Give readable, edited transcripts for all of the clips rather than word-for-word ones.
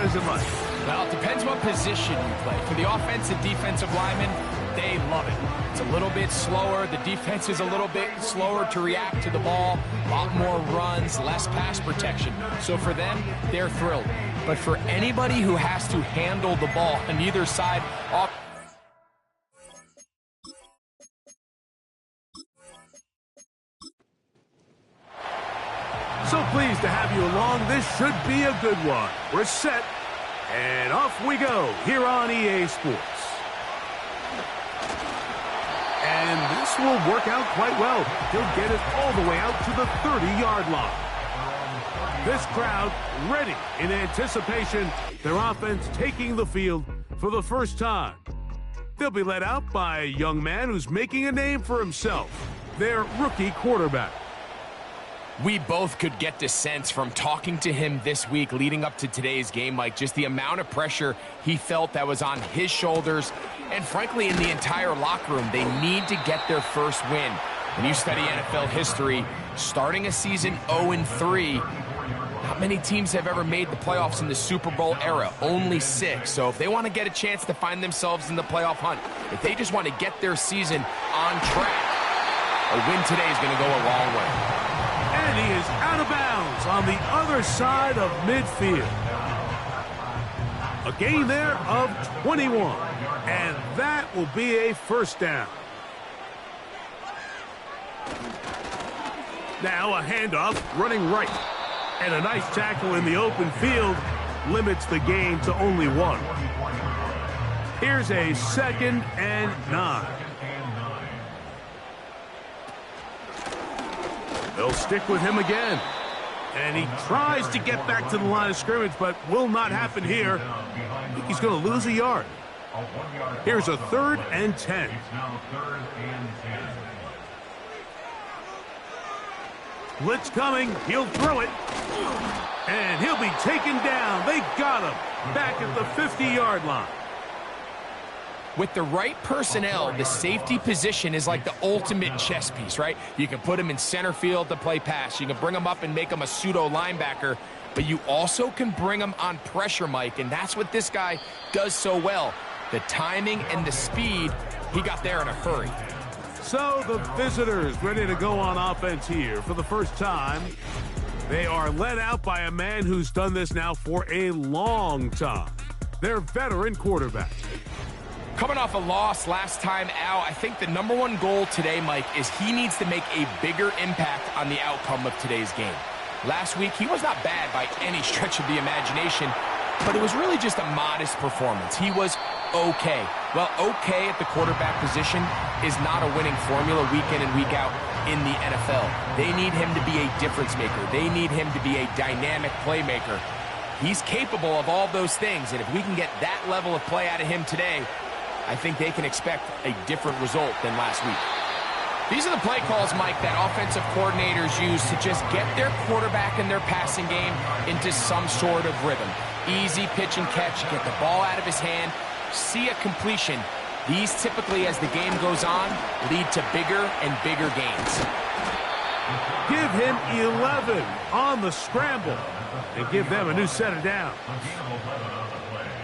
is it like? Well, it depends what position you play. For the offensive defensive linemen, they love it. It's a little bit slower. The defense is a little bit slower to react to the ball. A lot more runs, less pass protection. So for them, they're thrilled. But for anybody who has to handle the ball on either side, So pleased to have you along. This should be a good one. We're set, and off we go here on EA Sports. And this will work out quite well. He'll get it all the way out to the 30-yard line. This crowd ready in anticipation, their offense taking the field for the first time. They'll be led out by a young man who's making a name for himself, their rookie quarterback. We both could get the sense from talking to him this week leading up to today's game, like just the amount of pressure he felt that was on his shoulders, and frankly in the entire locker room. They need to get their first win. When you study NFL history, starting a season 0-3, not many teams have ever made the playoffs in the Super Bowl era, only 6. So if they want to get a chance to find themselves in the playoff hunt, if they just want to get their season on track, a win today is going to go a long way. And he is out of bounds on the other side of midfield. A gain there of 21. And that will be a first down. Now a handoff running right. And a nice tackle in the open field limits the gain to only 1. Here's a 2nd and 9. They'll stick with him again. And he tries to get back to the line of scrimmage, but will not happen here. I think he's going to lose a yard. Here's a 3rd and 10. Blitz coming. He'll throw it. And he'll be taken down. They got him back at the 50-yard line. With the right personnel, the safety position is like the ultimate chess piece, right? You can put him in center field to play pass. You can bring him up and make him a pseudo linebacker, but you also can bring him on pressure, Mike, and that's what this guy does so well. The timing and the speed, he got there in a hurry. So the visitors ready to go on offense here for the first time. They are led out by a man who's done this now for a long time. Their veteran quarterback. Coming off a loss last time out, I think the #1 goal today, Mike, is he needs to make a bigger impact on the outcome of today's game. Last week, he was not bad by any stretch of the imagination, but it was really just a modest performance. He was okay. Well, okay at the quarterback position is not a winning formula week in and week out in the NFL. They need him to be a difference maker. They need him to be a dynamic playmaker. He's capable of all those things, and if we can get that level of play out of him today, I think they can expect a different result than last week. These are the play calls, Mike, that offensive coordinators use to just get their quarterback and their passing game into some sort of rhythm. Easy pitch and catch, get the ball out of his hand, see a completion. These typically, as the game goes on, lead to bigger and bigger gains. Give him 11 on the scramble and give them a new set of downs.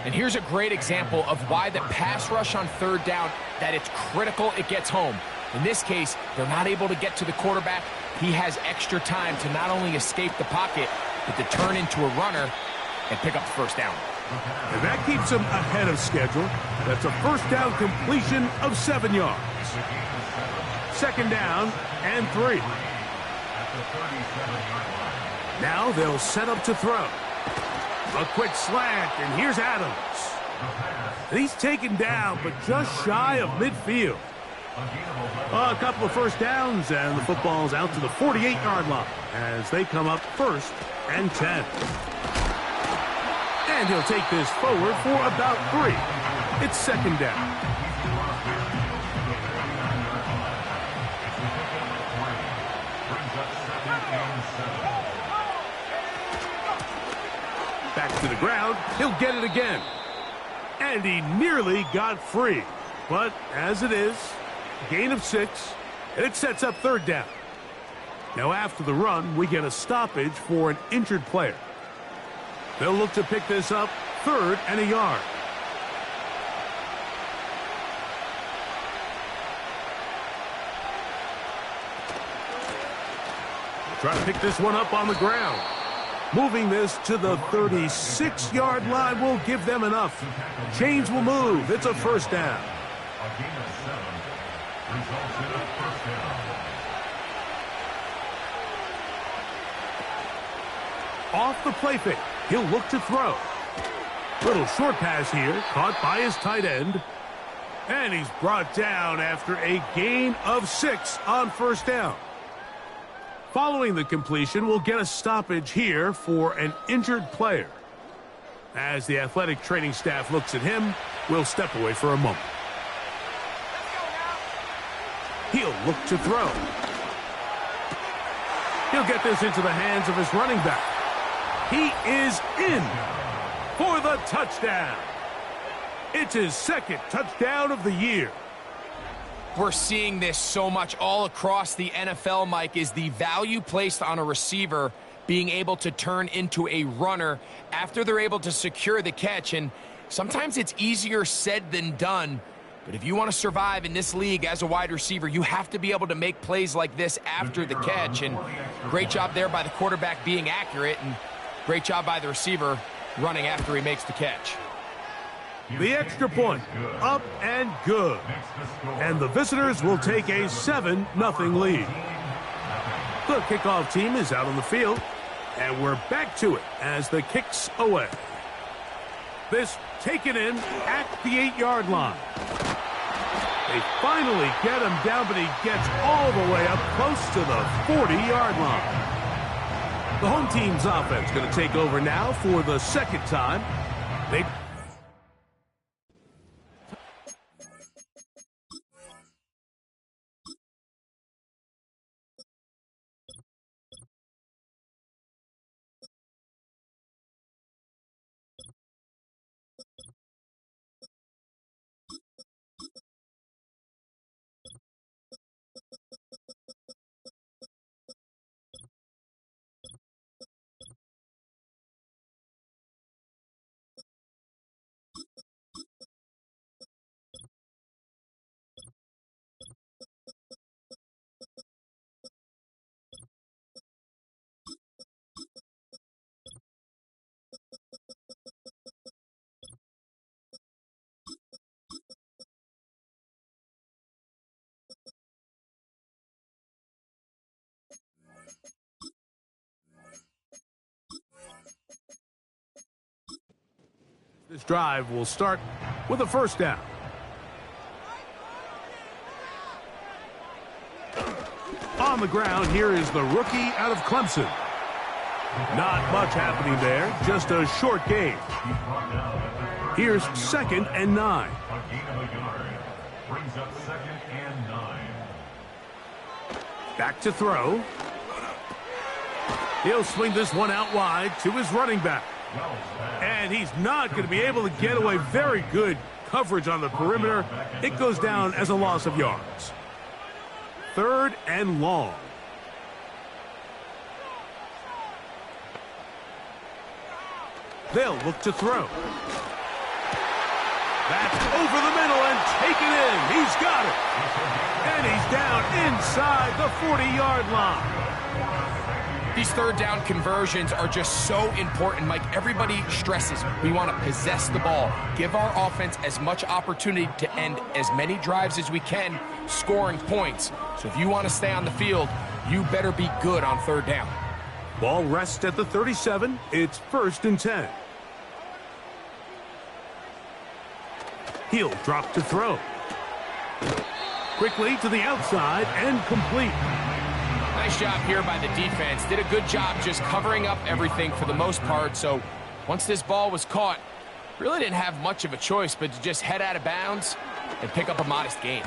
And here's a great example of why the pass rush on 3rd down, that it's critical it gets home. In this case, they're not able to get to the quarterback. He has extra time to not only escape the pocket, but to turn into a runner and pick up the first down. And that keeps him ahead of schedule. That's a first down completion of 7 yards. 2nd down and 3. Now they'll set up to throw. A quick slant, and here's Adams. And he's taken down, but just shy of midfield. A couple of first downs, and the football's out to the 48-yard line as they come up 1st and 10. And he'll take this forward for about 3. It's 2nd down. Back to the ground. He'll get it again. And he nearly got free. But as it is, gain of 6, and it sets up 3rd down. Now after the run, we get a stoppage for an injured player. They'll look to pick this up 3rd and a yard. Try to pick this one up on the ground. Moving this to the 36-yard line will give them enough. Chains will move. It's a 1st down. A gain of 7 results in a 1st down. Off the play fake. He'll look to throw. Little short pass here, caught by his tight end. And he's brought down after a gain of 6 on 1st down. Following the completion, we'll get a stoppage here for an injured player. As the athletic training staff looks at him, we'll step away for a moment. He'll look to throw. He'll get this into the hands of his running back. He is in for the touchdown. It's his 2nd touchdown of the year. We're seeing this so much all across the NFL, Mike, is the value placed on a receiver being able to turn into a runner after they're able to secure the catch. And sometimes it's easier said than done. But if you want to survive in this league as a wide receiver, you have to be able to make plays like this after the catch. And great job there by the quarterback being accurate, and great job by the receiver running after he makes the catch. The extra point, up and good. And the visitors will take a 7-0 lead. The kickoff team is out on the field, and we're back to it as the kick's away. This taken in at the 8-yard line. They finally get him down, but he gets all the way up close to the 40-yard line. The home team's offense going to take over now for the 2nd time. This drive will start with a 1st down. On the ground, here is the rookie out of Clemson. Not much happening there, just a short gain. Here's 2nd and 9. A gain of a yard brings up 2nd and 9. Back to throw. He'll swing this one out wide to his running back. And he's not going to be able to get away. Very good coverage on the perimeter. It goes down as a loss of yards. 3rd and long. They'll look to throw. That's over the middle and taken in. He's got it. And he's down inside the 40-yard line. These 3rd down conversions are just so important, Mike. Everybody stresses we want to possess the ball, give our offense as much opportunity to end as many drives as we can, scoring points. So if you want to stay on the field, you better be good on 3rd down. Ball rests at the 37. It's 1st and 10. He'll drop to throw. Quickly to the outside and complete. Nice job here by the defense. Did a good job just covering up everything for the most part. So once this ball was caught, really didn't have much of a choice but to just head out of bounds and pick up a modest gain.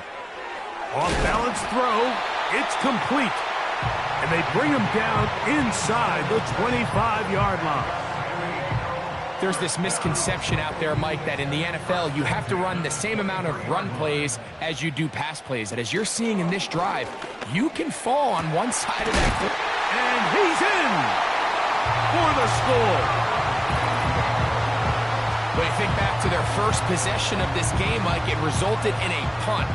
Off-balance throw. It's complete. And they bring him down inside the 25-yard line. There's this misconception out there, Mike, that in the NFL you have to run the same amount of run plays as you do pass plays. And as you're seeing in this drive, you can fall on one side of that. And he's in for the score. When you think back to their first possession of this game, Mike, it resulted in a punt.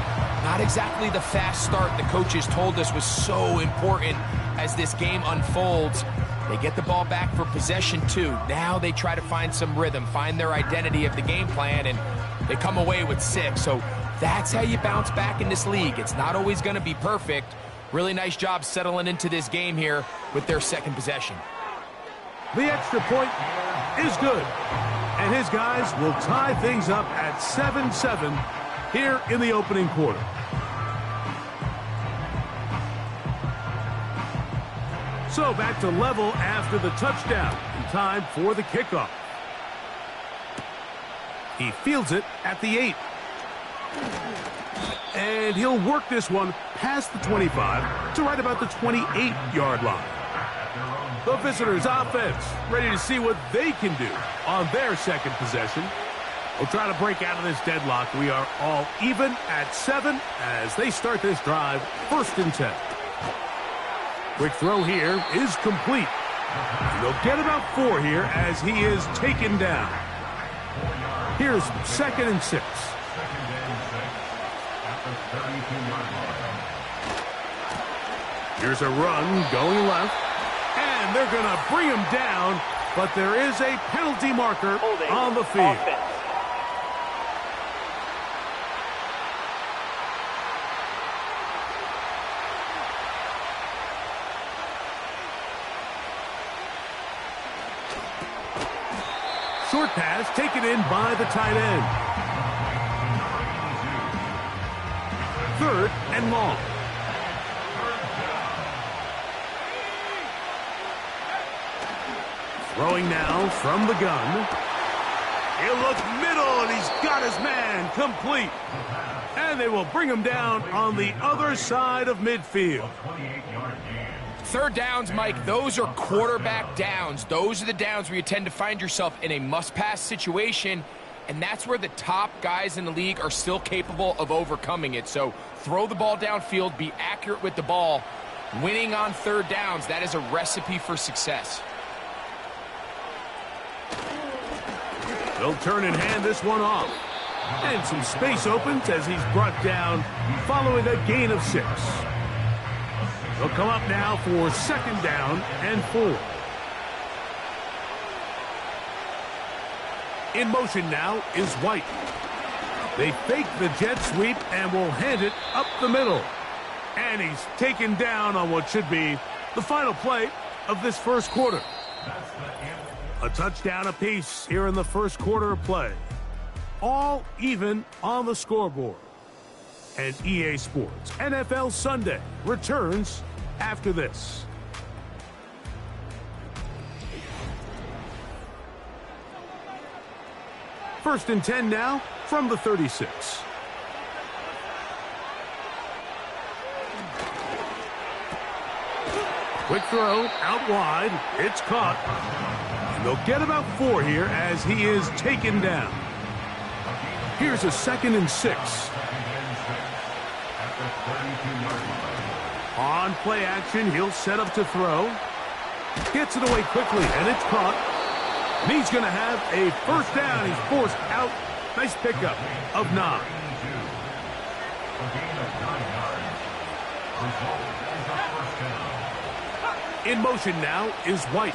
Not exactly the fast start the coaches told us was so important as this game unfolds. They get the ball back for possession 2. Now they try to find some rhythm, find their identity of the game plan, and they come away with 6. So that's how you bounce back in this league. It's not always going to be perfect. Really nice job settling into this game here with their second possession. The extra point is good. And his guys will tie things up at 7-7 here in the opening quarter. So back to level after the touchdown. In time for the kickoff. He fields it at the 8. And he'll work this one past the 25 to right about the 28-yard line. The visitors' offense ready to see what they can do on their second possession. We'll try to break out of this deadlock. We are all even at 7 as they start this drive, 1st and 10. Quick throw here is complete. They'll get about 4 here as he is taken down. Here's 2nd and 6. Here's a run going left. And they're going to bring him down, but there is a penalty marker on the field. Short pass taken in by the tight end. 3rd and long. Throwing now from the gun. He'll look middle, and he's got his man complete. And they will bring him down on the other side of midfield. 3rd downs, Mike, those are quarterback downs. Those are the downs where you tend to find yourself in a must-pass situation, and that's where the top guys in the league are still capable of overcoming it. So throw the ball downfield, be accurate with the ball. Winning on 3rd downs, that is a recipe for success. They'll turn and hand this one off. And some space opens as he's brought down following a gain of 6. They'll come up now for 2nd down and 4. In motion now is White. They fake the jet sweep and will hand it up the middle. And he's taken down on what should be the final play of this first quarter. A touchdown apiece here in the first quarter of play. All even on the scoreboard. And EA Sports NFL Sunday returns after this. First and 10 now from the 36. Quick throw out wide. It's caught. And they'll get about 4 here as he is taken down. Here's a 2nd and 6. On play action, he'll set up to throw. Gets it away quickly, and it's caught. And he's going to have a 1st down. He's forced out. Nice pickup of 9. In motion now is White.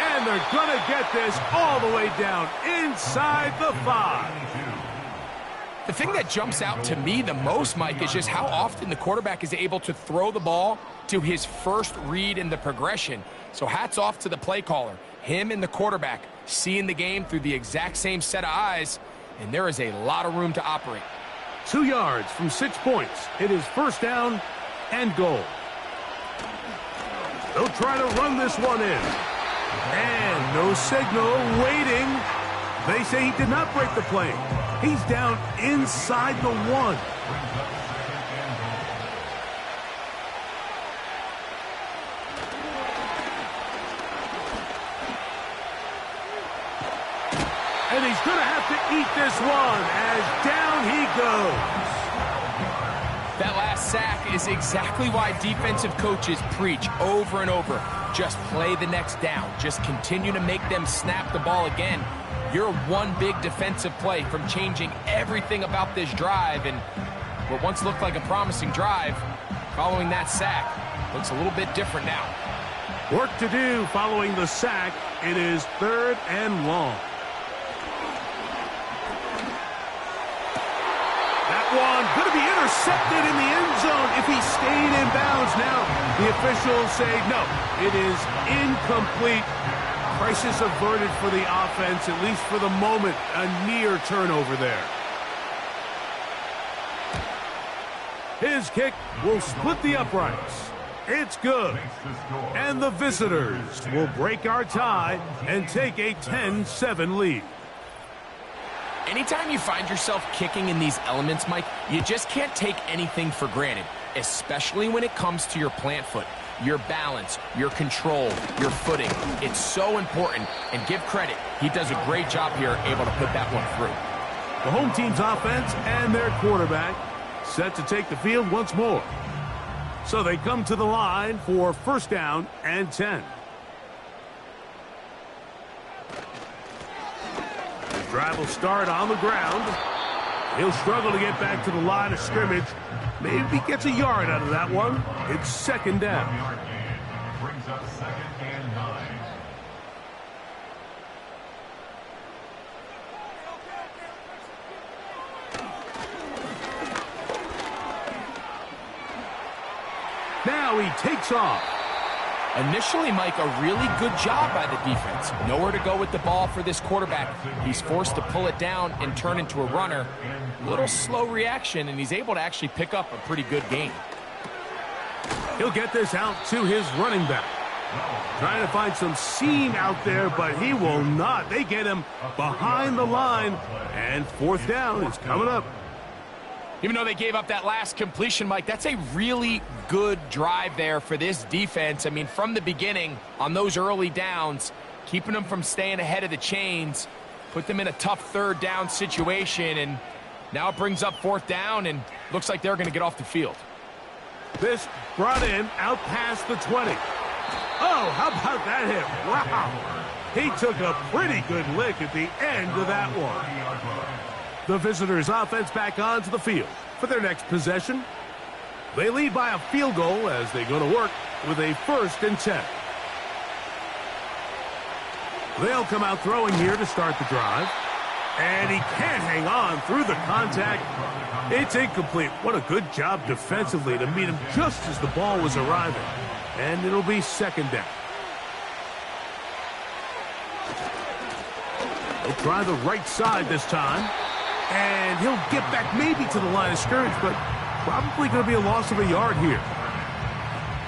And they're going to get this all the way down inside the 5. The thing that jumps out to me the most, Mike, is just how often the quarterback is able to throw the ball to his first read in the progression. So hats off to the play caller. Him and the quarterback seeing the game through the exact same set of eyes, and there is a lot of room to operate. 2 yards from 6 points. It is 1st down and goal. They'll try to run this one in. And no signal, waiting. They say he did not break the plane. He's down inside the 1. And he's going to have to eat this one as down he goes. That last sack is exactly why defensive coaches preach over and over. Just play the next down. Just continue to make them snap the ball again. You're one big defensive play from changing everything about this drive, and what once looked like a promising drive, following that sack, looks a little bit different now. Work to do following the sack. It is 3rd and long. That one going to be intercepted in the end zone if he stayed in bounds. Now the officials say no, it is incomplete. Crisis averted for the offense, at least for the moment. A near turnover there. His kick will split the uprights. It's good. And the visitors will break our tie and take a 10-7 lead. Anytime you find yourself kicking in these elements, Mike, you just can't take anything for granted, especially when it comes to your plant foot, your balance, your control, your footing. It's so important, and give credit. He does a great job here, able to put that one through. The home team's offense and their quarterback set to take the field once more. So they come to the line for 1st down and 10. The drive will start on the ground. He'll struggle to get back to the line of scrimmage. Maybe he gets a yard out of that one. It's 2nd down. Brings up 2nd and 9. Now he takes off. Initially, Mike, a really good job by the defense. Nowhere to go with the ball for this quarterback. He's forced to pull it down and turn into a runner. A little slow reaction, and he's able to actually pick up a pretty good gain. He'll get this out to his running back. Trying to find some seam out there, but he will not. They get him behind the line, and 4th down is coming up. Even though they gave up that last completion, Mike, that's a really good drive there for this defense. I mean, from the beginning, on those early downs, keeping them from staying ahead of the chains, put them in a tough 3rd down situation, and now it brings up 4th down, and looks like they're going to get off the field. This brought in out past the 20. Oh, how about that hit? Wow. He took a pretty good lick at the end of that one. The visitors' offense back onto the field for their next possession. They lead by a field goal as they go to work with a 1st and 10. They'll come out throwing here to start the drive. And he can't hang on through the contact. It's incomplete. What a good job defensively to meet him just as the ball was arriving. And it'll be 2nd down. He'll try the right side this time. And he'll get back maybe to the line of scrimmage, but probably going to be a loss of a yard here.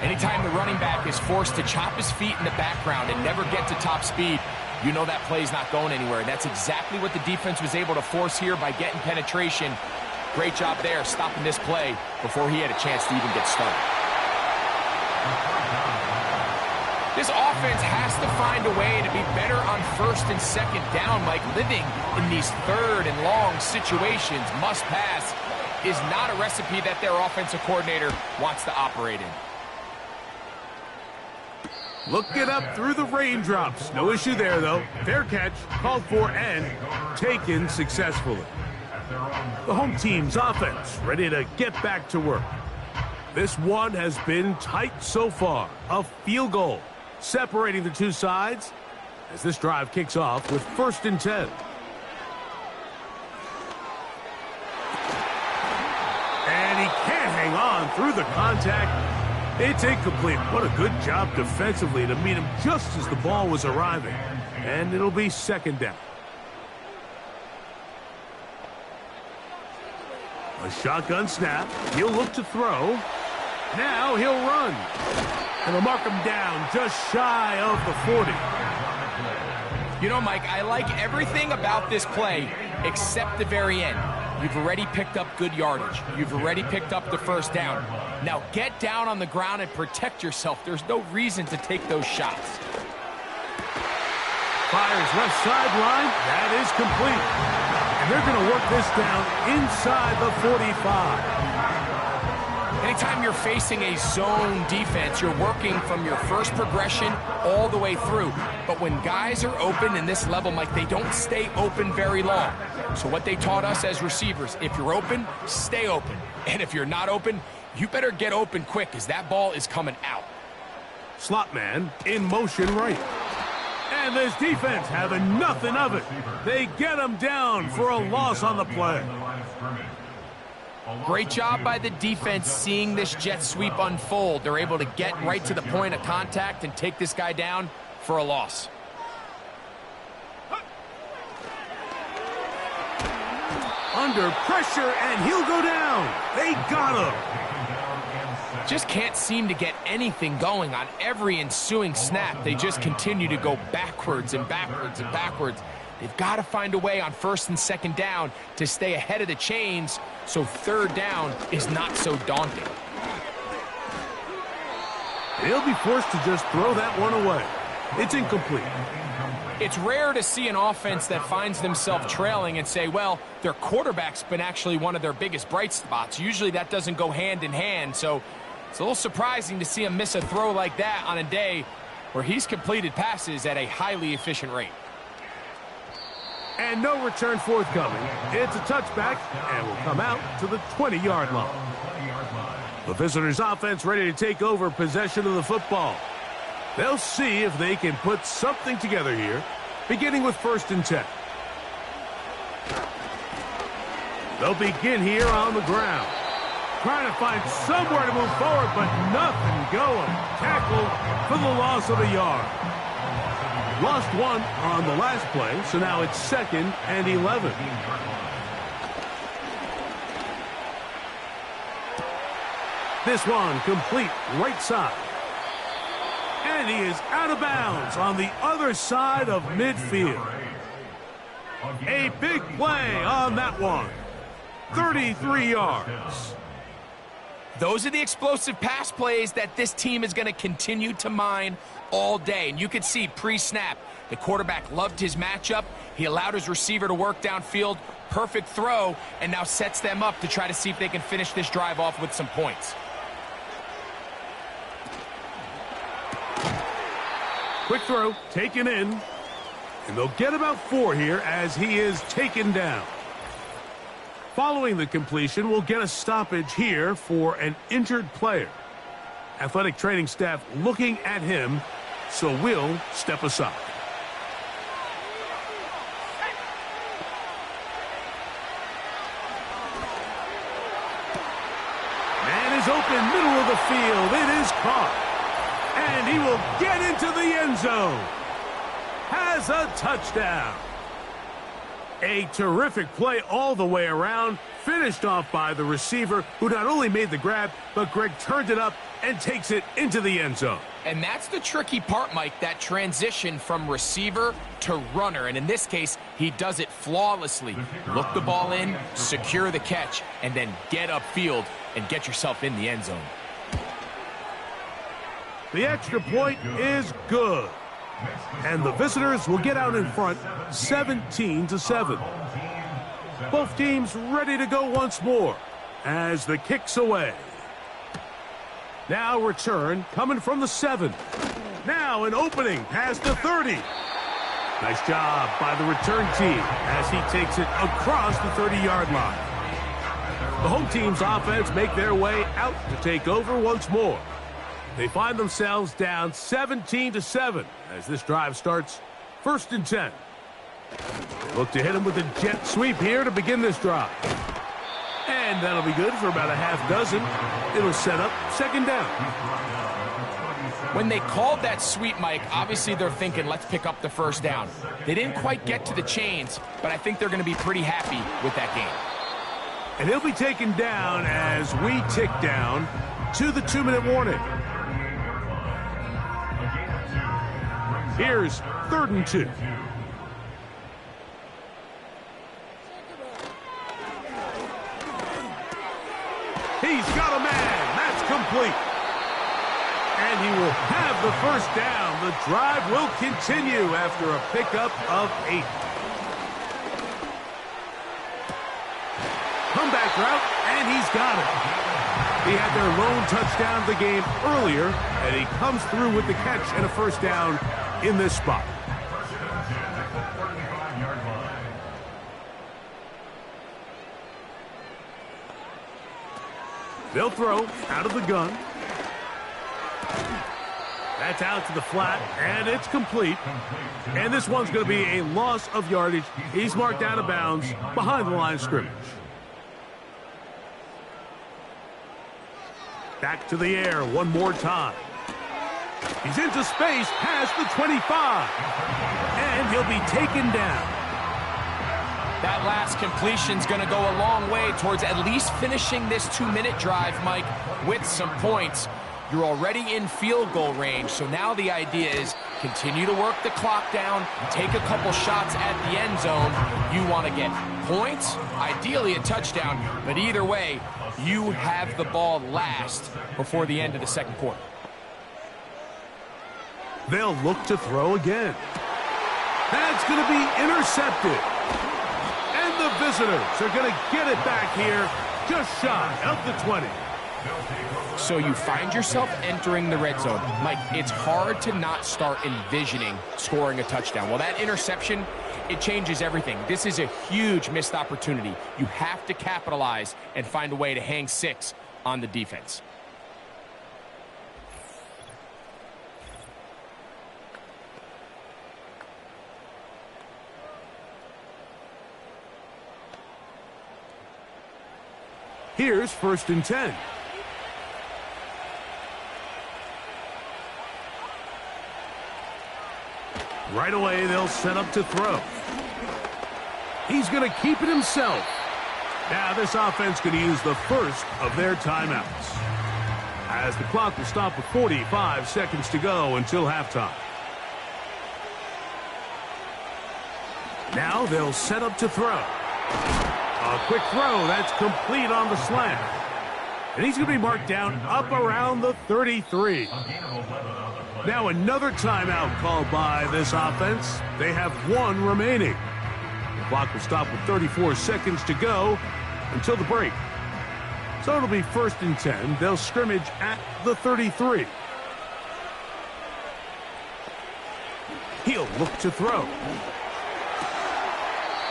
Anytime the running back is forced to chop his feet in the background and never get to top speed, you know that play's not going anywhere. That's exactly what the defense was able to force here by getting penetration. Great job there, stopping this play before he had a chance to even get started. This offense has to find a way to be better on 1st and 2nd down. Like, living in these 3rd and long situations, must pass, is not a recipe that their offensive coordinator wants to operate in. Looking up through the raindrops. No issue there, though. Fair catch, called for, and taken successfully. The home team's offense ready to get back to work. This one has been tight so far. A field goal separating the two sides as this drive kicks off with 1st and 10. And he can't hang on through the contact. It's incomplete. What a good job defensively to meet him just as the ball was arriving. And it'll be 2nd down. A shotgun snap. He'll look to throw. Now he'll run. And they'll mark him down just shy of the 40. You know, Mike, I like everything about this play except the very end. You've already picked up good yardage. You've already picked up the 1st down. Now get down on the ground and protect yourself. There's no reason to take those shots. Fires left sideline. That is complete. And they're going to work this down inside the 45. Anytime you're facing a zone defense, you're working from your first progression all the way through. But when guys are open in this level, Mike, they don't stay open very long. So what they taught us as receivers, if you're open, stay open. And if you're not open, you better get open quick because that ball is coming out. Slot man in motion right. And this defense having nothing of it. They get him down for a loss on the play. Great job by the defense seeing this jet sweep unfold. They're able to get right to the point of contact and take this guy down for a loss. Under pressure, and he'll go down. They got him. Just can't seem to get anything going on every ensuing snap. They just continue to go backwards and backwards and backwards. They've got to find a way on first and second down to stay ahead of the chains so third down is not so daunting. They'll be forced to just throw that one away. It's incomplete. It's rare to see an offense that finds themselves trailing and say, well, their quarterback's been actually one of their biggest bright spots. Usually that doesn't go hand in hand, so it's a little surprising to see him miss a throw like that on a day where he's completed passes at a highly efficient rate. And no return forthcoming. It's a touchback and will come out to the 20-yard line. The visitors' offense ready to take over possession of the football. They'll see if they can put something together here, beginning with 1st and 10. They'll begin here on the ground. Trying to find somewhere to move forward, but nothing going. Tackled for the loss of a yard. Lost one on the last play, so now it's 2nd and 11. This one complete right side. And he is out of bounds on the other side of midfield. A big play on that one. 33 yards. Those are the explosive pass plays that this team is going to continue to mine all day. And you could see pre-snap, the quarterback loved his matchup. He allowed his receiver to work downfield. Perfect throw, and now sets them up to try to see if they can finish this drive off with some points. Quick throw, taken in. And they'll get about 4 here as he is taken down. Following the completion, we'll get a stoppage here for an injured player. Athletic training staff looking at him, so we'll step aside. Man is open, middle of the field. It is caught. And he will get into the end zone. Has a touchdown. A terrific play all the way around, finished off by the receiver, who not only made the grab, but Greg turned it up and takes it into the end zone. And that's the tricky part, Mike, that transition from receiver to runner. And in this case, he does it flawlessly. Look the ball in, secure the catch, and then get upfield and get yourself in the end zone. The extra point is good. And the visitors will get out in front 17-7. Both teams ready to go once more as the kick's away. Now return coming from the 7. Now an opening past the 30. Nice job by the return team as he takes it across the 30-yard line. The home team's offense make their way out to take over once more. They find themselves down 17-7 as this drive starts 1st and 10. Look to hit him with a jet sweep here to begin this drive. And that'll be good for about a half dozen. It'll set up 2nd down. When they called that sweep, Mike, obviously they're thinking, let's pick up the 1st down. They didn't quite get to the chains, but I think they're going to be pretty happy with that game. And he'll be taken down as we tick down to the 2-minute warning. Here's 3rd and 2. He's got a man. That's complete. And he will have the 1st down. The drive will continue after a pickup of 8. Comeback route, and he's got it. He had their lone touchdown of the game earlier, and he comes through with the catch and a first down in this spot. They'll throw out of the gun. That's out to the flat, and it's complete. And this one's going to be a loss of yardage. He's marked out of bounds behind the line of scrimmage. Back to the air one more time. He's into space past the 25. And he'll be taken down. That last completion's going to go a long way towards at least finishing this 2-minute drive, Mike, with some points. You're already in field goal range, so now the idea is continue to work the clock down, take a couple shots at the end zone. You want to get points, ideally a touchdown, but either way, you have the ball last before the end of the second quarter. They'll look to throw again. That's going to be intercepted. And the visitors are going to get it back here just shy of the 20. So you find yourself entering the red zone. Mike, it's hard to not start envisioning scoring a touchdown. Well, that interception, it changes everything. This is a huge missed opportunity. You have to capitalize and find a way to hang 6 on the defense. Here's 1st and 10. Right away, they'll set up to throw. He's going to keep it himself. Now, this offense going to use the first of their timeouts, as the clock will stop with 45 seconds to go until halftime. Now they'll set up to throw. A quick throw, that's complete on the slant. And he's going to be marked down up around the 33. Now another timeout called by this offense. They have 1 remaining. The clock will stop with 34 seconds to go until the break. So it'll be 1st and 10. They'll scrimmage at the 33. He'll look to throw.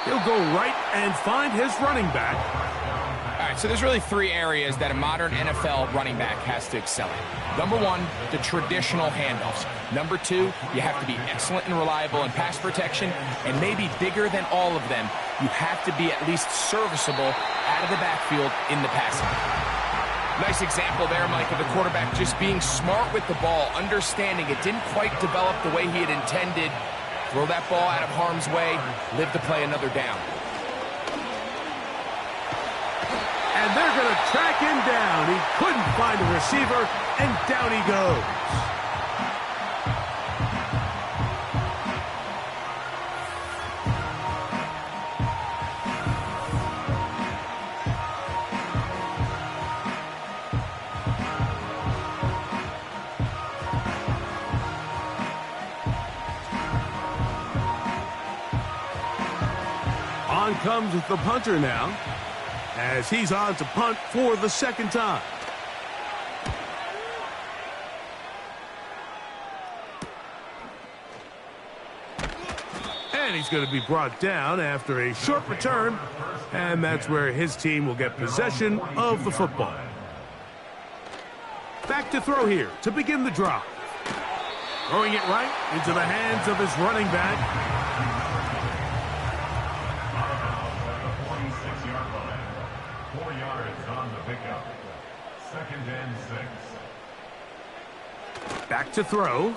He'll go right and find his running back. All right, so there's really 3 areas that a modern NFL running back has to excel in. Number 1, the traditional handoffs. Number 2, you have to be excellent and reliable in pass protection, and maybe bigger than all of them, you have to be at least serviceable out of the backfield in the passing. Nice example there, Mike, of the quarterback just being smart with the ball, understanding it didn't quite develop the way he had intended. Throw that ball out of harm's way, live to play another down. And they're going to track him down. He couldn't find a receiver, and down he goes. On comes the punter now, as he's on to punt for the 2nd time. And he's going to be brought down after a short return, and that's where his team will get possession of the football. Back to throw here to begin the drive. Throwing it right into the hands of his running back. Back to throw.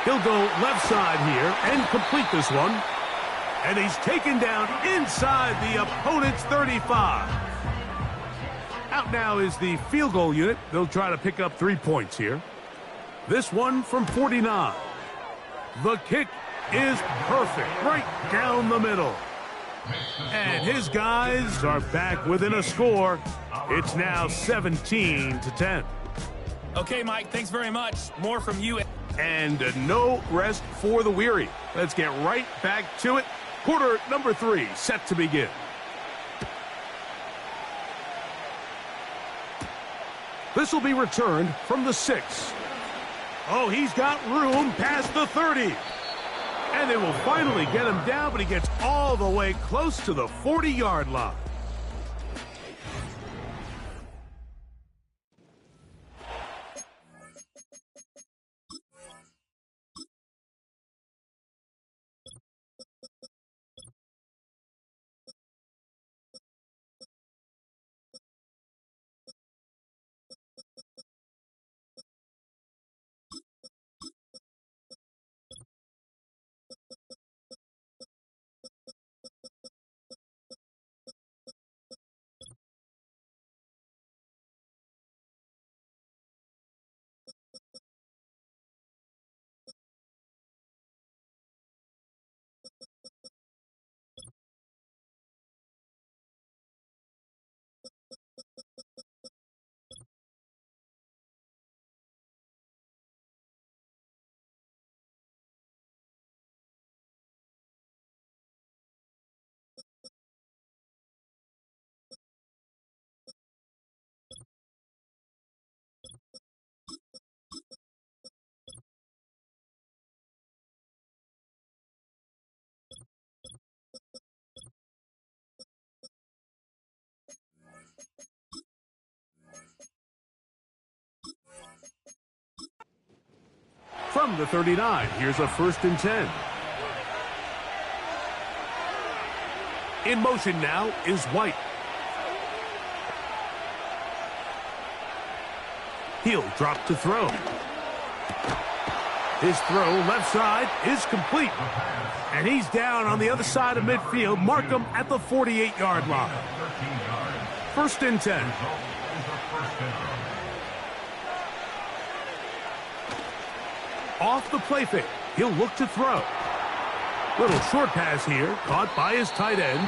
He'll go left side here and complete this one. And he's taken down inside the opponent's 35. Out now is the field goal unit. They'll try to pick up 3 points here. This one from 49. The kick is perfect, right down the middle. And his guys are back within a score. It's now 17-10. Okay, Mike, thanks very much. More from you. And no rest for the weary. Let's get right back to it. Quarter number 3 set to begin. This will be returned from the 6. Oh, he's got room past the 30. And they will finally get him down, but he gets all the way close to the 40-yard line. From the 39, here's a 1st and 10. In motion now is White. He'll drop to throw. His throw left side is complete. And he's down on the other side of midfield. Mark him at the 48-yard line. 1st and 10. Off the play fake. He'll look to throw. Little short pass here, caught by his tight end.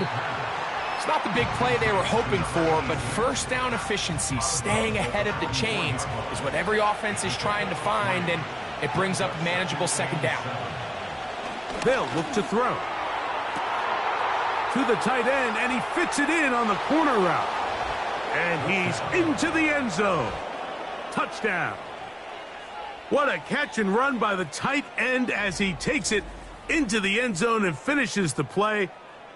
It's not the big play they were hoping for, but first down efficiency, staying ahead of the chains, is what every offense is trying to find, and it brings up a manageable 2nd down. They'll look to throw. To the tight end, and he fits it in on the corner route. And he's into the end zone. Touchdown. What a catch and run by the tight end as he takes it into the end zone and finishes the play.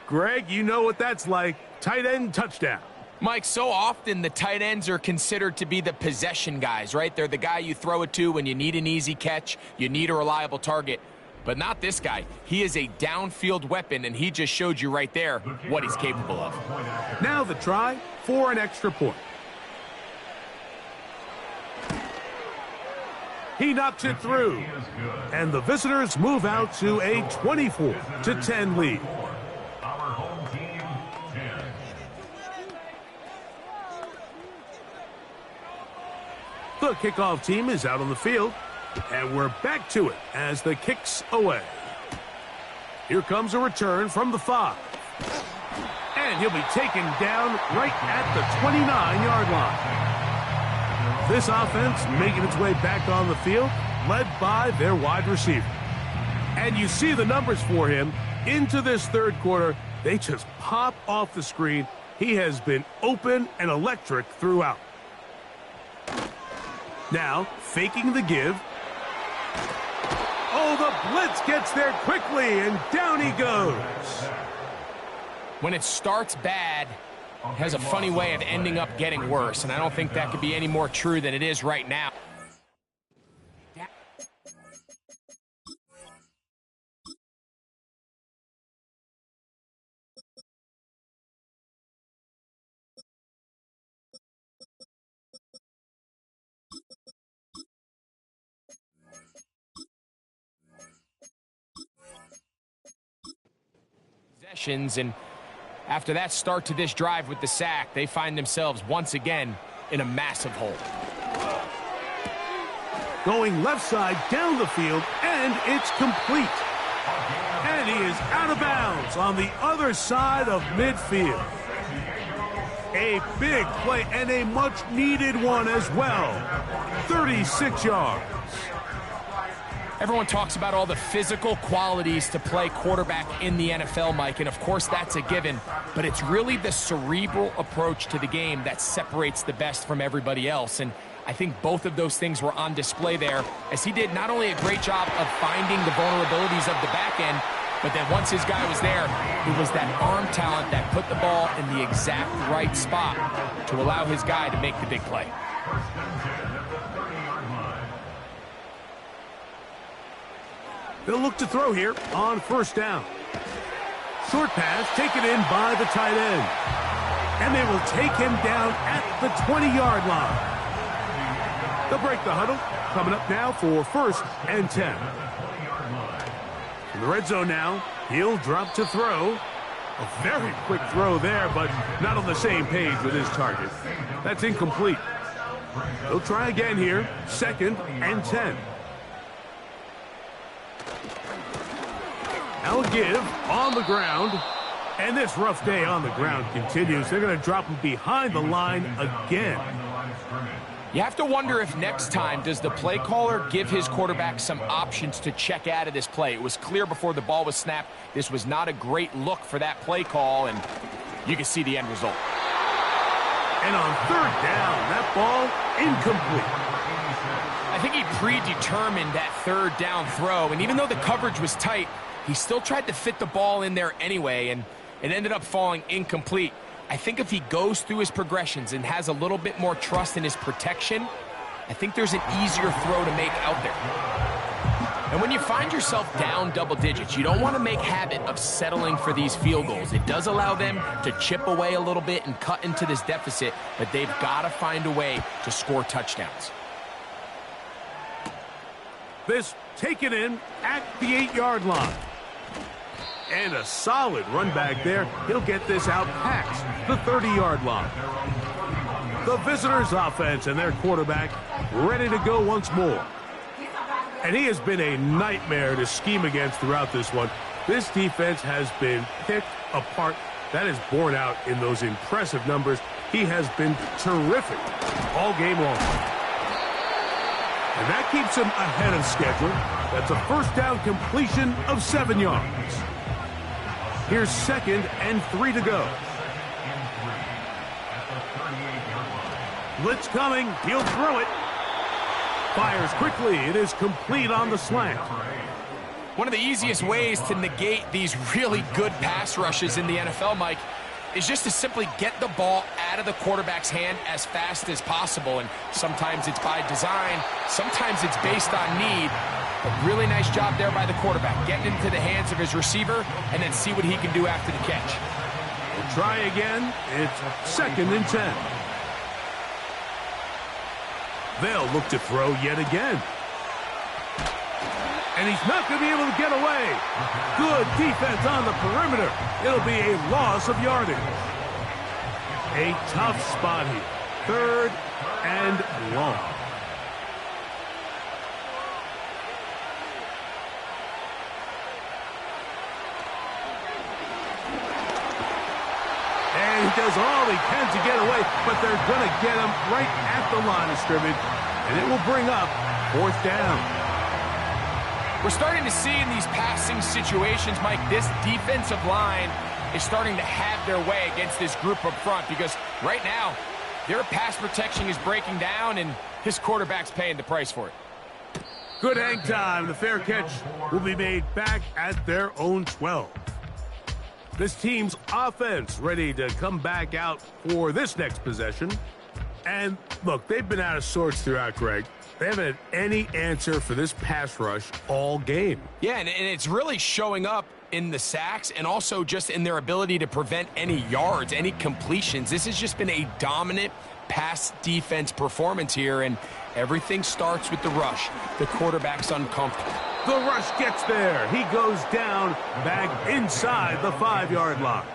Greg, you know what that's like. Tight end touchdown. Mike, so often the tight ends are considered to be the possession guys, right? They're the guy you throw it to when you need an easy catch, you need a reliable target. But not this guy. He is a downfield weapon, and he just showed you right there what he's capable of. Now the try for an extra point. He knocks it through. And the visitors move out to a 24-10 lead. Our home team, 10. The kickoff team is out on the field. And we're back to it as the kick's away. Here comes a return from the 5. And he'll be taken down right at the 29-yard line. This offense making its way back on the field, led by their wide receiver. And you see the numbers for him into this 3rd quarter. They just pop off the screen. He has been open and electric throughout. Now, faking the give. Oh, the blitz gets there quickly, and down he goes. When it starts bad, it has a funny way of ending up getting worse, and I don't think that could be any more true than it is right now. And after that start to this drive with the sack, they find themselves once again in a massive hole. Going left side down the field, and it's complete. And he is out of bounds on the other side of midfield. A big play and a much-needed one as well. 36 yards. Everyone talks about all the physical qualities to play quarterback in the NFL, Mike, and of course that's a given, but it's really the cerebral approach to the game that separates the best from everybody else. And I think both of those things were on display there, as he did not only a great job of finding the vulnerabilities of the back end, but then once his guy was there, it was that arm talent that put the ball in the exact right spot to allow his guy to make the big play. They'll look to throw here on first down. Short pass taken in by the tight end. And they will take him down at the 20-yard line. They'll break the huddle. Coming up now for 1st and 10. In the red zone now, he'll drop to throw. A very quick throw there, but not on the same page with his target. That's incomplete. They'll try again here, 2nd and 10. Now a give on the ground. And this rough day on the ground continues. They're going to drop him behind the line again. You have to wonder if next time does the play caller give his quarterback some options to check out of this play. It was clear before the ball was snapped. This was not a great look for that play call, and you can see the end result. And on 3rd down, that ball incomplete. I think he predetermined that 3rd down throw, and even though the coverage was tight, he still tried to fit the ball in there anyway, and it ended up falling incomplete. I think if he goes through his progressions and has a little bit more trust in his protection, I think there's an easier throw to make out there. And when you find yourself down double digits, you don't want to make habit of settling for these field goals. It does allow them to chip away a little bit and cut into this deficit, but they've got to find a way to score touchdowns. This taken in at the 8-yard line. And a solid run back there. He'll get this out past the 30-yard line. The visitors' offense and their quarterback ready to go once more. And he has been a nightmare to scheme against throughout this one. This defense has been picked apart. That is borne out in those impressive numbers. He has been terrific all game long. And that keeps him ahead of schedule. That's a 1st down completion of 7 yards. Here's 2nd and 3 to go. Blitz coming. He'll throw it. Fires quickly. It is complete on the slant. One of the easiest ways to negate these really good pass rushes in the NFL, Mike, is just to simply get the ball out of the quarterback's hand as fast as possible. And sometimes it's by design. Sometimes it's based on need. A really nice job there by the quarterback, getting into the hands of his receiver and then see what he can do after the catch. We'll try again. It's 2nd and 10. They'll look to throw yet again. And he's not going to be able to get away. Good defense on the perimeter. It'll be a loss of yardage. A tough spot here. 3rd and long. And he does all he can to get away, but they're going to get him right at the line of scrimmage. And it will bring up 4th down. We're starting to see in these passing situations, Mike, this defensive line is starting to have their way against this group up front, because right now their pass protection is breaking down and his quarterback's paying the price for it. Good hang time. The fair catch will be made back at their own 12. This team's offense ready to come back out for this next possession. And look, they've been out of sorts throughout, Greg. They haven't had any answer for this pass rush all game. Yeah, and it's really showing up in the sacks and also just in their ability to prevent any yards, any completions. This has just been a dominant pass defense performance here, and everything starts with the rush. The quarterback's uncomfortable. The rush gets there. He goes down back inside the 5-yard line.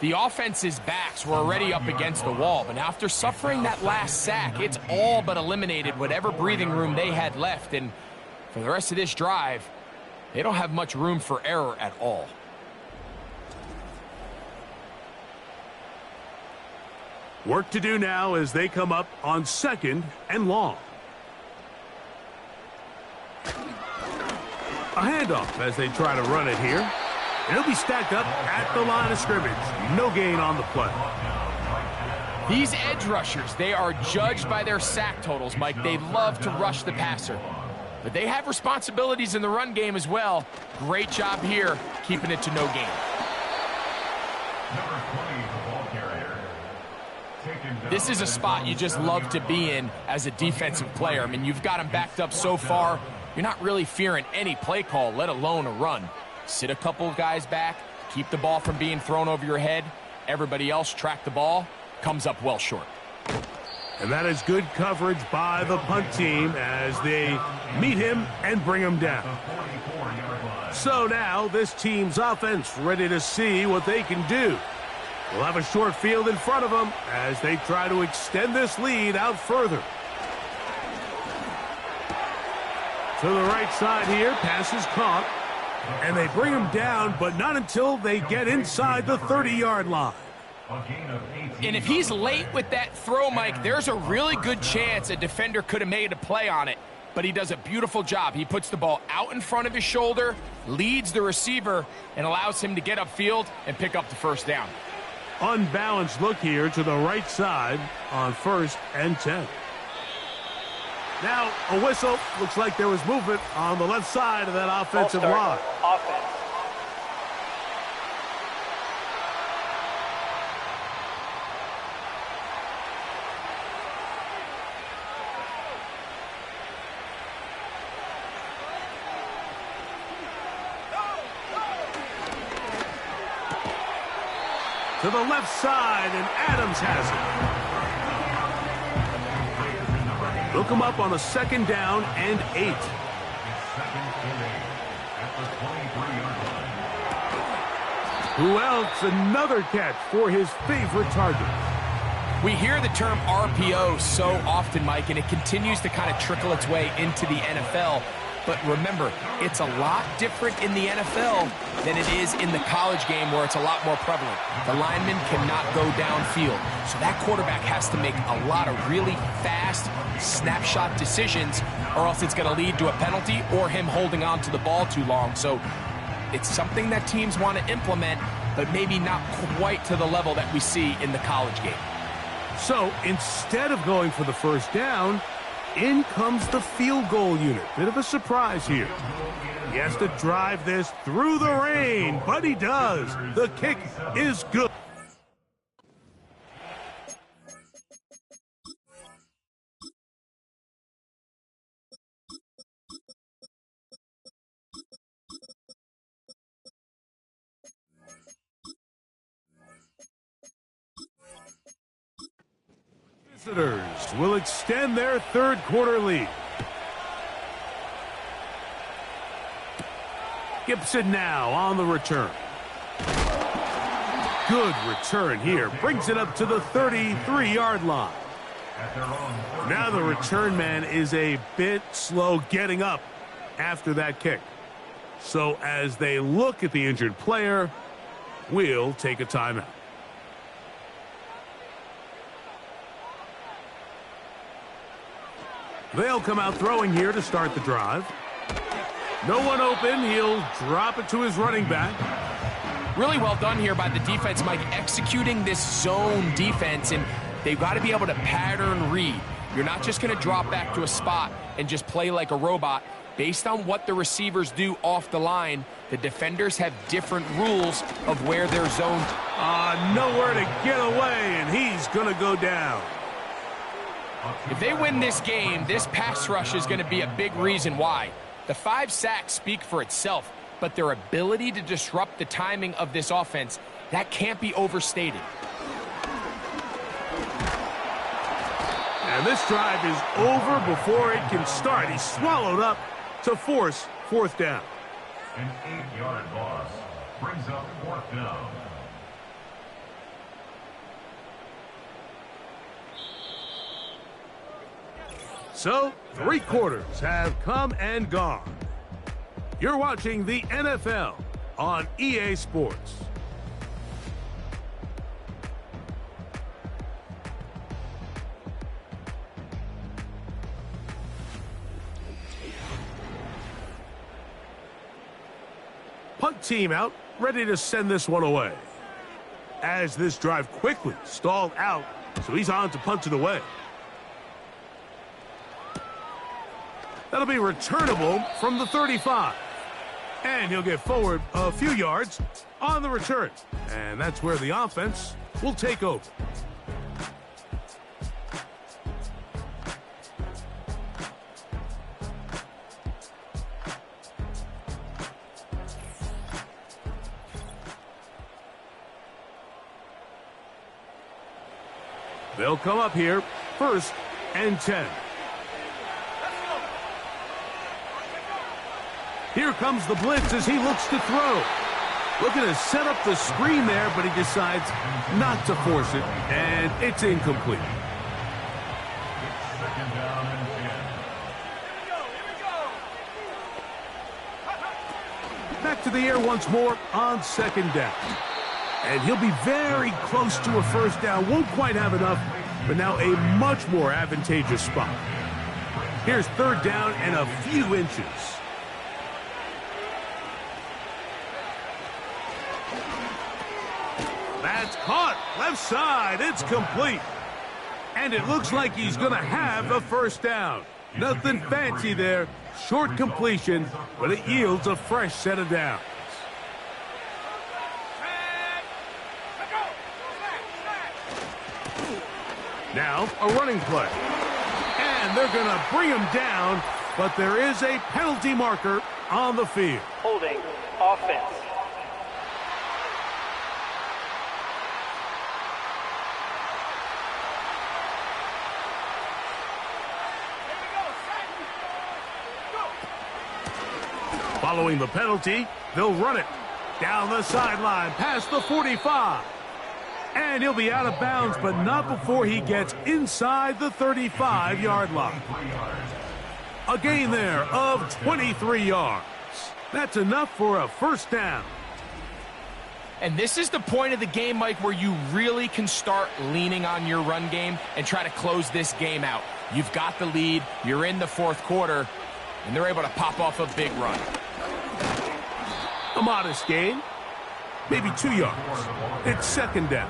The offense's backs were already up against the wall, but after suffering that last sack, it's all but eliminated whatever breathing room they had left, and for the rest of this drive, they don't have much room for error at all. Work to do now as they come up on 2nd and long. A handoff as they try to run it here. And it'll be stacked up at the line of scrimmage. No gain on the play. These edge rushers, they are judged by their sack totals, Mike. They love to rush the passer. But they have responsibilities in the run game as well. Great job here, keeping it to no gain. Number 20, the ball carrier. This is a spot you just love to be in as a defensive player. I mean, you've got them backed up so far, you're not really fearing any play call, let alone a run. Sit a couple of guys back, keep the ball from being thrown over your head. Everybody else track the ball, comes up well short. And that is good coverage by the punt team as they meet him and bring him down. So now this team's offense ready to see what they can do. We'll have a short field in front of them as they try to extend this lead out further. To the right side here, pass is caught. And they bring him down, but not until they get inside the 30-yard line. And if he's late with that throw, Mike, there's a really good chance a defender could have made a play on it. But he does a beautiful job. He puts the ball out in front of his shoulder, leads the receiver, and allows him to get upfield and pick up the first down. Unbalanced look here to the right side on 1st and 10. Now a whistle. Looks like there was movement on the left side of that offensive line. Offense. To the left side, and Adams has it. Look him up on a 2nd down and 8. Who else? Another catch for his favorite target. We hear the term RPO so often, Mike, and it continues to kind of trickle its way into the NFL. But remember, it's a lot different in the NFL than it is in the college game where it's a lot more prevalent. The lineman cannot go downfield. So that quarterback has to make a lot of really fast snapshot decisions or else it's going to lead to a penalty or him holding on to the ball too long. So it's something that teams want to implement, but maybe not quite to the level that we see in the college game. So instead of going for the first down, in comes the field goal unit. Bit of a surprise here. He has to drive this through the rain, but he does. The kick is good. Visitors will extend their 3rd quarter lead. Gibson now on the return. Good return here. Brings it up to the 33-yard line. Now the return man is a bit slow getting up after that kick. So as they look at the injured player, we'll take a timeout. They'll come out throwing here to start the drive. No one open. He'll drop it to his running back. Really well done here by the defense, Mike, executing this zone defense, and they've got to be able to pattern read. You're not just going to drop back to a spot and just play like a robot. Based on what the receivers do off the line, the defenders have different rules of where they're zoned. Nowhere to get away, and he's going to go down. If they win this game, this pass rush is going to be a big reason why. The 5 sacks speak for itself, but their ability to disrupt the timing of this offense, that can't be overstated. And this drive is over before it can start. He's swallowed up to force 4th down. An 8-yard loss brings up 4th down. So, 3 quarters have come and gone. You're watching the NFL on EA Sports. Punt team out, ready to send this one away. As this drive quickly stalled out So he's on to punch it away. That'll be returnable from the 35. And he'll get forward a few yards on the return. And that's where the offense will take over. They'll come up here, 1st and 10. Here comes the blitz as he looks to throw. Looking to set up the screen there, but he decides not to force it, and it's incomplete. Second down and 10. Back to the air once more on 2nd down. And he'll be very close to a 1st down. Won't quite have enough, but now a much more advantageous spot. Here's 3rd down and a few inches. That's caught. Left side. It's complete. And it looks like he's going to have a 1st down. Nothing fancy there. Short completion, but it yields a fresh set of downs. Now, a running play. And they're going to bring him down, but there is a penalty marker on the field. Holding offense. Following the penalty, they'll run it down the sideline past the 45. And he'll be out of bounds, but not before he gets inside the 35-yard line. A gain there of 23 yards. That's enough for a 1st down. And this is the point of the game, Mike, where you really can start leaning on your run game and try to close this game out. You've got the lead, you're in the 4th quarter, and they're able to pop off a big run. A modest gain, maybe 2 yards. It's 2nd down.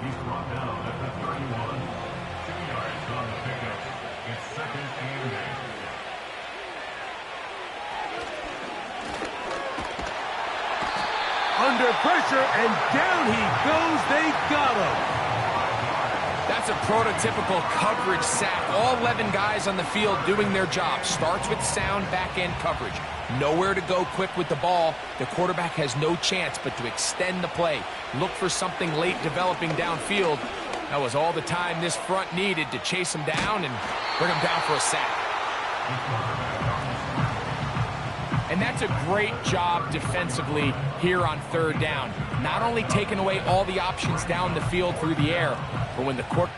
He's brought down at the 31. 2 yards on the pickup. It's 2nd and 8. Under pressure, and down he goes. They got him. That's a prototypical coverage sack. All 11 guys on the field doing their job. Starts with sound back-end coverage. Nowhere to go quick with the ball. The quarterback has no chance but to extend the play. Look for something late developing downfield. That was all the time this front needed to chase him down and bring him down for a sack. And that's a great job defensively here on 3rd down. Not only taking away all the options down the field through the air, but when the court...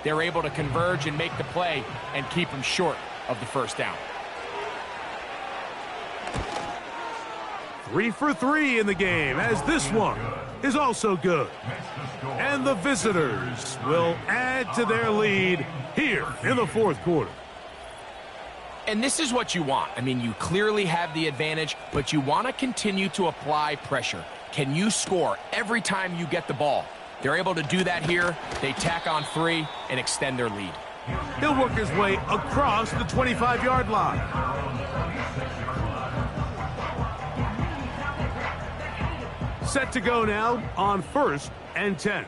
They're able to converge and make the play and keep him short of the 1st down. 3 for 3 in the game, as this one is also good. And the visitors will add to their lead here in the 4th quarter. And this is what you want. I mean, you clearly have the advantage, but you want to continue to apply pressure. Can you score every time you get the ball? They're able to do that here. They tack on 3 and extend their lead. He'll work his way across the 25-yard line. Set to go now on 1st and 10.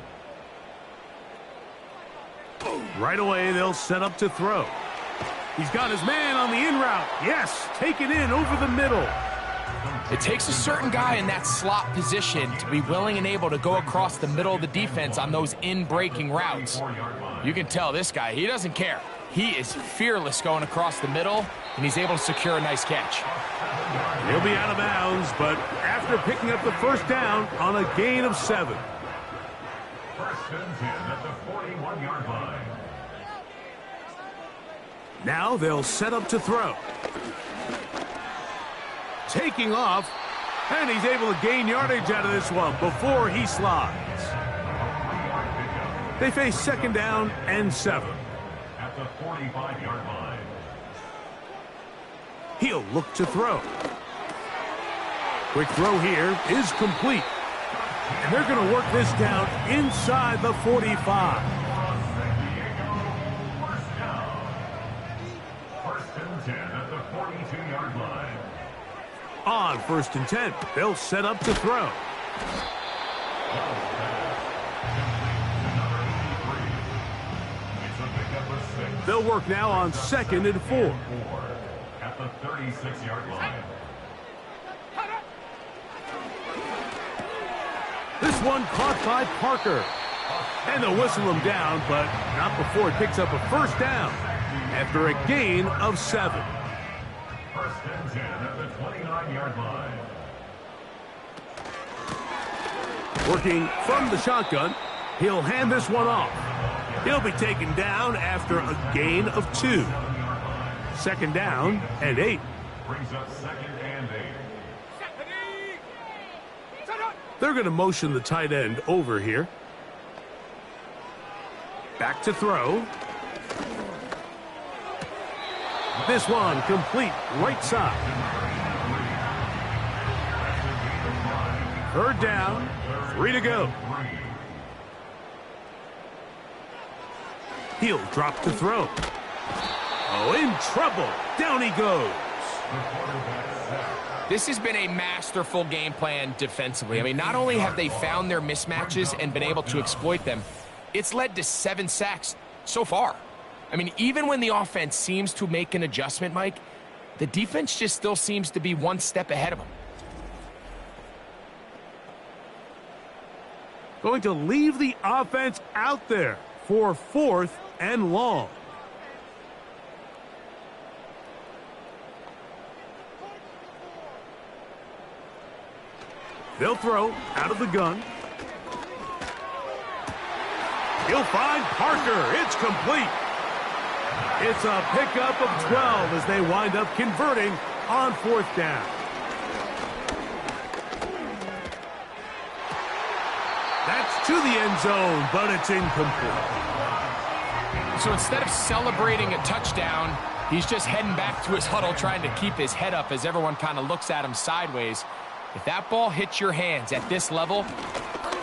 Right away, they'll set up to throw. He's got his man on the in route. Yes, taken in over the middle. It takes a certain guy in that slot position to be willing and able to go across the middle of the defense on those in-breaking routes. You can tell this guy, he doesn't care. He is fearless going across the middle, and he's able to secure a nice catch. He'll be out of bounds, but after picking up the first down on a gain of 7. First and 10 at the 41-yard line. Now they'll set up to throw. Taking off, and he's able to gain yardage out of this one before he slides. They face second down and 7. At the 45-yard line. He'll look to throw. Quick throw here is complete. And they're going to work this down inside the 45. First down. First and 10 at the 42-yard line. On first and 10, they'll set up to throw. They'll work now on second and 4. At the 36-yard line. This one caught by Parker. And they'll whistle him down, but not before it picks up a first down after a gain of 7. First and 10 at the 29-yard line. Working from the shotgun, he'll hand this one off. He'll be taken down after a gain of 2. Second down and 8. Brings up second and 8. They're going to motion the tight end over here. Back to throw. This one complete right side. Third down, 3 to go. He'll drop to throw. Oh, in trouble. Down he goes. This has been a masterful game plan defensively. I mean, not only have they found their mismatches and been able to exploit them, it's led to 7 sacks so far. I mean, even when the offense seems to make an adjustment, Mike, the defense just still seems to be one step ahead of them. Going to leave the offense out there for 4th and long. They'll throw out of the gun. He'll find Parker. It's complete. It's a pickup of 12 as they wind up converting on 4th down. That's to the end zone, but it's incomplete. So instead of celebrating a touchdown, he's just heading back to his huddle trying to keep his head up as everyone kind of looks at him sideways. If that ball hits your hands at this level,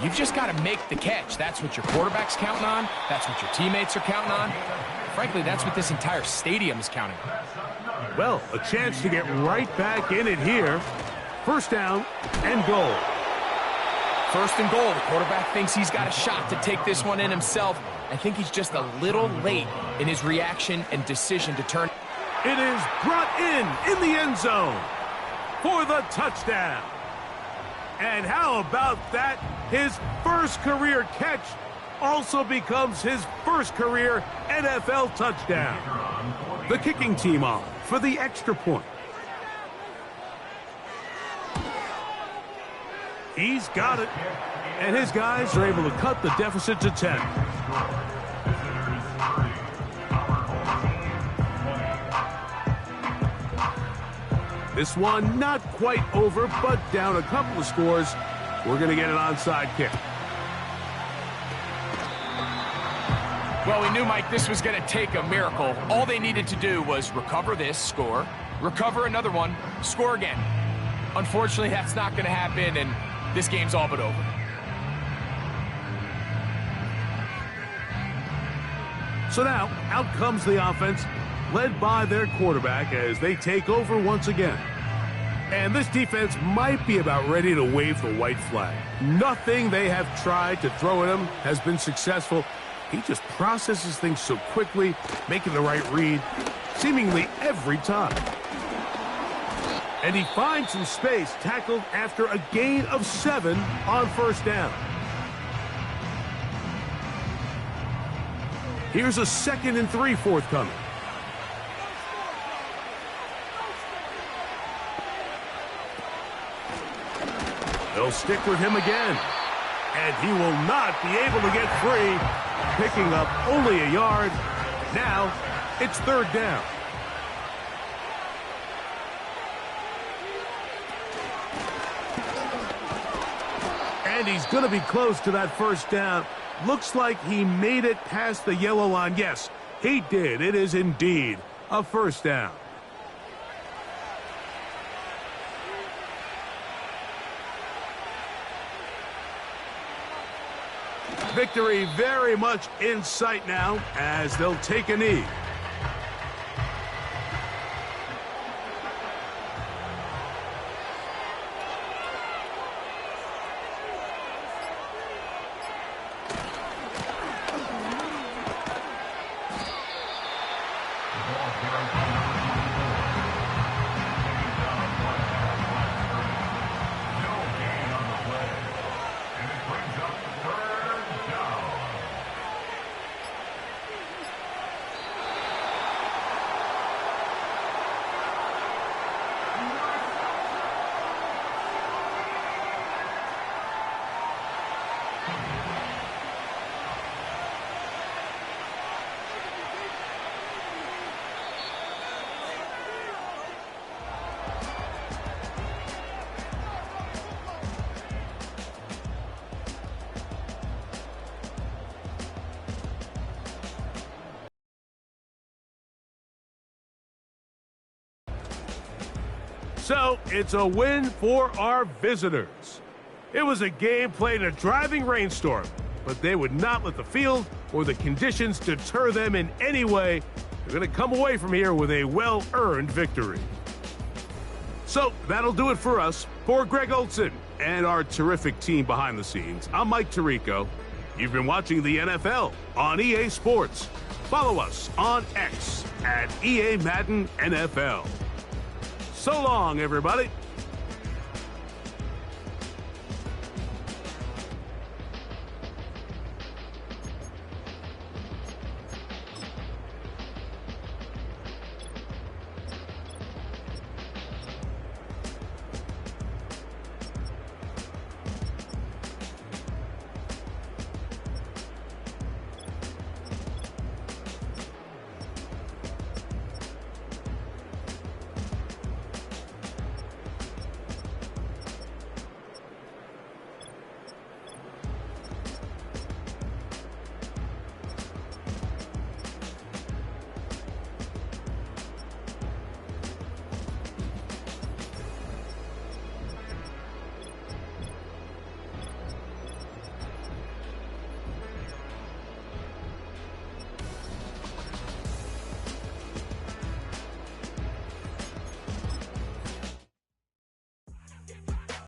you've just got to make the catch. That's what your quarterback's counting on. That's what your teammates are counting on. Frankly, that's what this entire stadium is counting on. Well, a chance to get right back in it here. First down and goal. First and goal. The quarterback thinks he's got a shot to take this one in himself. I think he's just a little late in his reaction and decision to turn. It is brought in the end zone for the touchdown. And how about that? His first career catch also becomes his first career NFL touchdown. The kicking team on for the extra point. He's got it. And his guys are able to cut the deficit to 10. This one not quite over, but down a couple of scores. We're going to get an onside kick. Well, we knew, Mike, this was going to take a miracle. All they needed to do was recover this, score, recover another one, score again. Unfortunately, that's not going to happen, and this game's all but over. So now, out comes the offense, led by their quarterback as they take over once again. And this defense might be about ready to wave the white flag. Nothing they have tried to throw at him has been successful. He just processes things so quickly, making the right read, seemingly every time. And he finds some space, tackled after a gain of 7 on first down. Here's a 2nd and 3 forthcoming. They'll stick with him again. And he will not be able to get free, picking up only a yard. Now it's 3rd down. And he's going to be close to that first down. Looks like he made it past the yellow line. Yes, he did. It is indeed a first down. Victory very much in sight now as they'll take a knee. So, it's a win for our visitors. It was a game played in a driving rainstorm, but they would not let the field or the conditions deter them in any way. They're going to come away from here with a well-earned victory. So, that'll do it for us. For Greg Olson and our terrific team behind the scenes, I'm Mike Tirico. You've been watching the NFL on EA Sports. Follow us on X at EA Madden NFL. So long, everybody.